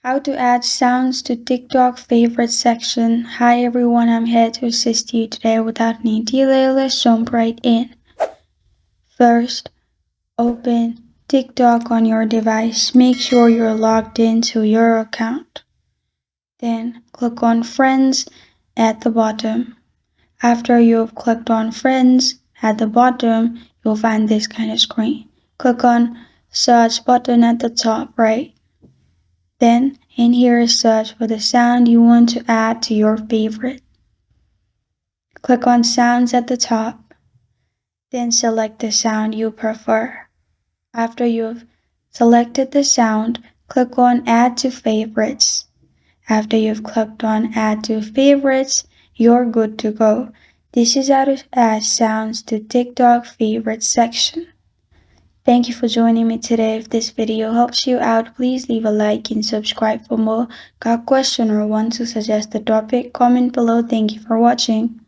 How to add sounds to TikTok favorite section. Hi everyone, I'm here to assist you today without any delay. Let's jump right in. First, open TikTok on your device. Make sure you're logged into your account. Then click on Friends at the bottom. After you've clicked on Friends at the bottom, you'll find this kind of screen. Click on Search button at the top right. Then in here search for the sound you want to add to your favorite. Click on Sounds at the top. Then select the sound you prefer. After you've selected the sound, click on Add to Favorites. After you've clicked on Add to Favorites, you're good to go. This is how to add sounds to TikTok favorites section. Thank you for joining me today. If this video helps you out, please leave a like and subscribe for more. Got a question or want to suggest a topic? Comment below. Thank you for watching.